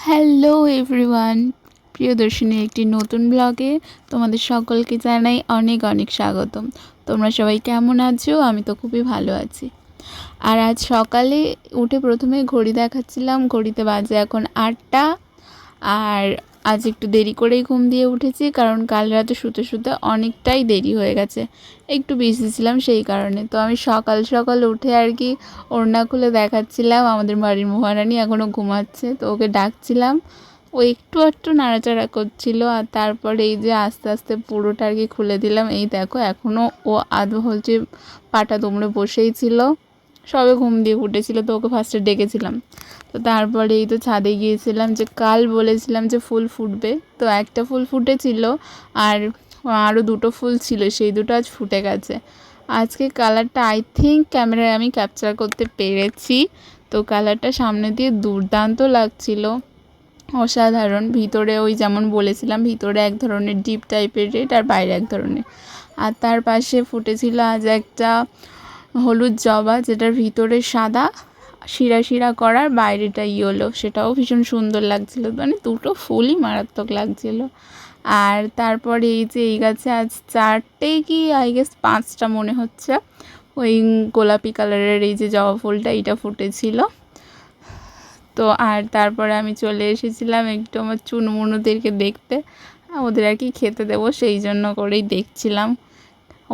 Hello everyone, প্রিয়দর্শিনীর একটি নতুন ব্লগে তোমাদের সকলকে জানাই অনেক অনেক স্বাগতম। তোমরা সবাই কেমন আছো? আমি তো খুবই ভালো আছি। আর আজ সকালে উঠে প্রথমে ঘড়ি দেখাচ্ছিলাম, ঘড়িতে বাজে এখন 8টা। আর আজ একটু দেরি করেই ঘুম দিয়ে উঠেছি, কারণ কাল রাতে শুতে শুতে অনেকটাই দেরি হয়ে গেছে, একটু বিজি ছিলাম সেই কারণে। তো আমি সকাল সকাল উঠে আর কি ওড়না খুলে দেখাচ্ছিলাম আমাদের বাড়ির মহারানী এখনও ঘুমাচ্ছে, তো ওকে ডাকছিলাম। ও একটু একটু নাড়াচাড়া করছিল, আর তারপরে এই যে আস্তে আস্তে পুরোটা আর কি খুলে দিলাম। এই দেখো এখনও ও আধো হচ্ছে পাটা দুমড়ে বসেই ছিল, সবে ঘুম দিয়ে উঠেছিল, তো ওকে ফার্স্টে ডেকেছিলাম। তো তারপরে এই তো ছাদে গিয়েছিলাম, যে কাল বলেছিলাম যে ফুল ফুটবে, তো একটা ফুল ফুটেছিল আর আরও দুটো ফুল ছিল, সেই দুটো আজ ফুটে গেছে। আজকে কালারটা আই থিঙ্ক ক্যামেরায় আমি ক্যাপচার করতে পেরেছি। তো কালারটা সামনে দিয়ে দুর্দান্ত লাগছিল, অসাধারণ। ভিতরে ওই যেমন বলেছিলাম, ভিতরে এক ধরনের ডিপ টাইপের রেড আর বাইরে এক ধরনের। আর তার পাশে ফুটেছিল আজ একটা হলুদ জবা, যেটার ভিতরে সাদা শিরা শিরা করার, বাইরেটা ইয়েলো, সেটাও ভীষণ সুন্দর লাগছিল। মানে দুটো ফুলই মারাত্মক লাগছিল। আর তারপরে এই যে এই গাছে আজ 4টে কি আই গেস 5টা মনে হচ্ছে ওই গোলাপি কালারের এই যে জবা ফুলটা, এটা ফুটেছিল। তো আর তারপরে আমি চলে এসেছিলাম একটু আমার চুনমুনুদেরকে দেখতে, ওদের আর কি খেতে দেবো সেই জন্য করেই দেখছিলাম।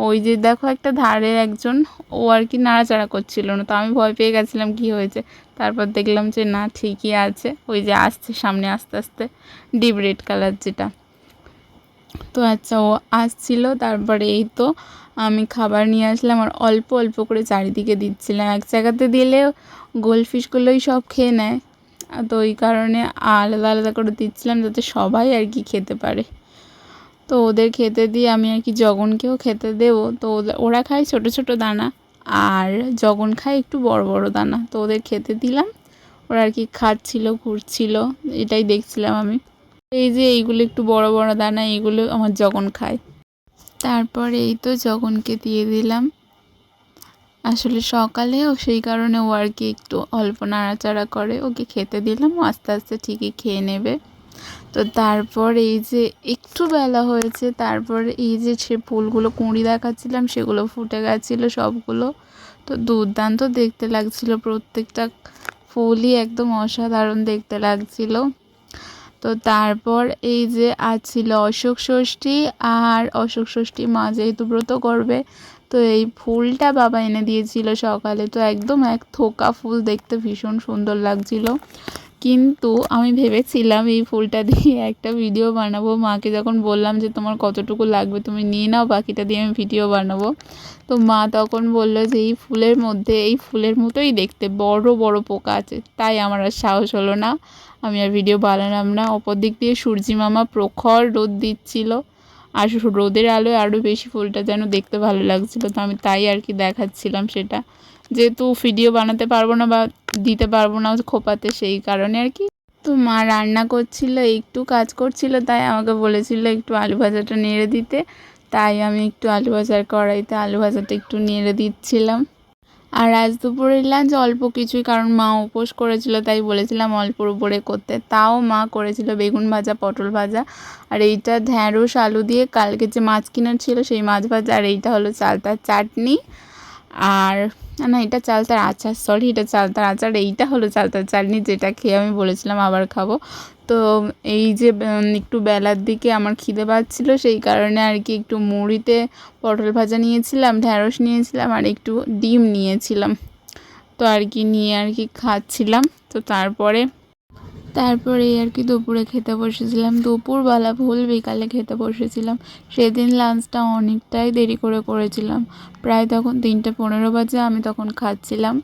ওই যে দেখো একটা ধারে একজন, ও আর কি নাড়াচাড়া করছিল না, তো আমি ভয় পেয়ে গেছিলাম কি হয়েছে। তারপর দেখলাম যে না, ঠিকই আছে। ওই যে আসছে সামনে আস্তে আস্তে, ডিপ রেড কালার যেটা। তো আচ্ছা, ও আসছিল। তারপরে এই তো আমি খাবার নিয়ে আসলাম আর অল্প অল্প করে চারিদিকে দিচ্ছিলাম। এক জায়গাতে দিলে গোলফিশগুলোই সব খেয়ে নেয়, তো ওই কারণে আলাদা আলাদা করে দিচ্ছিলাম, যাতে সবাই আর কি খেতে পারে। তো ওদের খেতে দিয়ে আমি আর কি জগনকেও খেতে দেবো। তো ওরা খায় ছোট ছোট দানা, আর জগন খায় একটু বড় বড় দানা। তো ওদের খেতে দিলাম, ওরা আর কি খাচ্ছিল, ঘুরছিল, এটাই দেখছিলাম আমি। এই যে এইগুলো একটু বড় বড় দানা, এইগুলো আমার জগন খায়। তারপরে এই তো জগনকে দিয়ে দিলাম। আসলে সকালেও সেই কারণে ও আর কি একটু অল্প নাড়াচাড়া করে, ওকে খেতে দিলাম, ও আস্তে আস্তে ঠিকই খেয়ে নেবে। তো তারপর এই যে একটু বেলা হয়েছে, তারপর এই যে সে ফুলগুলো কুঁড়ি দেখাচ্ছিলাম, সেগুলো ফুটে গেছিলো সবগুলো। তো দুর্দান্ত দেখতে লাগছিল, প্রত্যেকটা ফুলই একদম অসাধারণ দেখতে লাগছিল। তো তারপর এই যে আজ ছিল অশোক ষষ্ঠী, আর অশোক ষষ্ঠী মা যেহেতু ব্রত করবে, তো এই ফুলটা বাবা এনে দিয়েছিল সকালে। তো একদম এক থোকা ফুল, দেখতে ভীষণ সুন্দর লাগছিল। কিন্তু আমি ভেবেছিলাম এই ফুলটা দিয়ে একটা ভিডিও বানাবো। মাকে যখন বললাম যে তোমার কতটুকু লাগবে তুমি নিয়ে নাও, বাকিটা দিয়ে আমি ভিডিও বানাবো, তো মা তখন বলল যে এই ফুলের মধ্যে, এই ফুলের মতোই দেখতে বড় বড় পোকা আছে, তাই আমার আর সাহস হলো না, আমি আর ভিডিও বানালাম না। অপর দিক দিয়ে সূর্যি মামা প্রখর রোদ দিচ্ছিল, আর রোদের আলোয় আরও বেশি ফুলটা যেন দেখতে ভালো লাগছিলো। তো আমি তাই আর কি দেখাচ্ছিলাম সেটা, যেহেতু ভিডিও বানাতে পারবো না বা দিতে পারবো না খোপাতে, সেই কারণে আর কি। তো মা রান্না করছিল, একটু কাজ করছিল, তাই আমাকে বলেছিল একটু আলু ভাজাটা নেড়ে দিতে, তাই আমি একটু আলু ভাজার কড়াইতে আলু ভাজাটা একটু নেড়ে দিচ্ছিলাম। আর আজ দুপুরের লাঞ্চ অল্প কিছুই, কারণ মা উপোস করেছিল, তাই বলেছিলাম অল্পর উপরে করতে। তাও মা করেছিল বেগুন ভাজা, পটল ভাজা, আর এইটা ঢ্যাঁড়স আলু দিয়ে কালকে যে মাছ কিনার ছিল সেই মাছ ভাজা, আর এইটা হলো চালতার চাটনি। আর না, এটা চালতার আচার, সরি, এটা চালতার আচার, এইটা হলো চালতার চাটনি, যেটা খেয়ে আমি বলেছিলাম আবার খাবো। তো এই যে একটু বেলার দিকে আমার খিদে পাচ্ছিল, সেই কারণে আর কি একটু মুড়িতে পটল ভাজা নিয়েছিলাম, ঢ্যাঁড়স নিয়েছিলাম, আর একটু ডিম নিয়েছিলাম। তো আর কি নিয়ে আর কি খাচ্ছিলাম। তো তারপরে আর কি দুপুরে খেতে বসেছিলাম, দুপুরবেলা ভুল বিকালে খেতে বসেছিলাম। সেদিন লাঞ্চটা অনেকটাই দেরি করে করেছিলাম, প্রায় তখন 3:15 বাজে, আমি তখন খাচ্ছিলাম।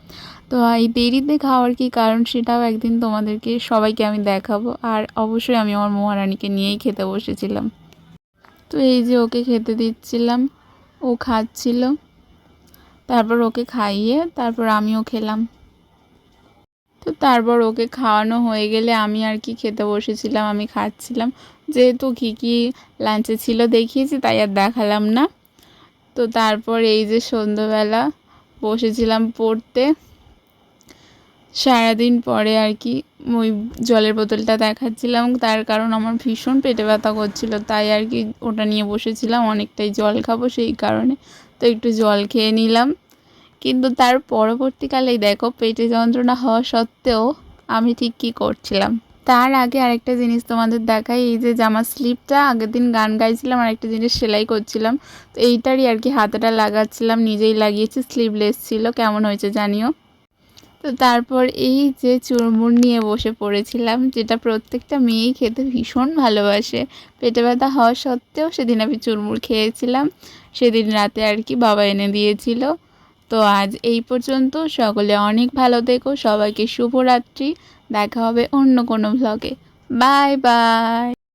তো এই দেরিতে খাওয়ার কি কারণ, সেটাও একদিন তোমাদেরকে সবাইকে আমি দেখাবো। আর অবশ্যই আমি আমার মহারানীকে নিয়েই খেতে বসেছিলাম। তো এই যে ওকে খেতে দিচ্ছিলাম, ও খাচ্ছিল, তারপর ওকে খাইয়ে তারপর আমিও খেলাম। তো তারপর ওকে খাওয়ানো হয়ে গেলে আমি আর কি খেতে বসেছিলাম, আমি খাচ্ছিলাম। যেহেতু কী লাঞ্চে ছিল দেখিয়েছি, তাই আর দেখালাম না। তো তারপর এই যে সন্ধ্যাবেলা বসেছিলাম পড়তে, সারাদিন পরে আর কি ওই জলের বোতলটা দেখাচ্ছিলাম, তার কারণ আমার ভীষণ পেটে ব্যথা করছিল, তাই আর কি ওটা নিয়ে বসেছিলাম, অনেকটাই জল খাবো সেই কারণে। তো একটু জল খেয়ে নিলাম, কিন্তু তার পরবর্তীকালেই দেখো পেটে যন্ত্রণা হওয়া সত্ত্বেও আমি ঠিক কী করছিলাম। তার আগে আরেকটা জিনিস তোমাদের দেখাই, এই যে জামার স্লিপটা আগের দিন গান গাইছিলাম আর একটা জিনিস সেলাই করছিলাম, তো এইটারই আর কি হাতাটা লাগাচ্ছিলাম, নিজেই লাগিয়েছি, স্লিভলেস ছিল, কেমন হয়েছে জানিও। তো তারপর এই যে চুরমুর নিয়ে বসে পড়েছিলাম, যেটা প্রত্যেকটা মেয়েই খেতে ভীষণ ভালোবাসে। পেটে ব্যথা হওয়া সত্ত্বেও সেদিন আমি চুরমুর খেয়েছিলাম, সেদিন রাতে আর কি বাবা এনে দিয়েছিল। তো আজ এই পর্যন্ত, সকলে অনেক ভালো থেকো, সবাইকে শুভরাত্রি, দেখা হবে অন্য কোনো ভ্লগে। Bye bye.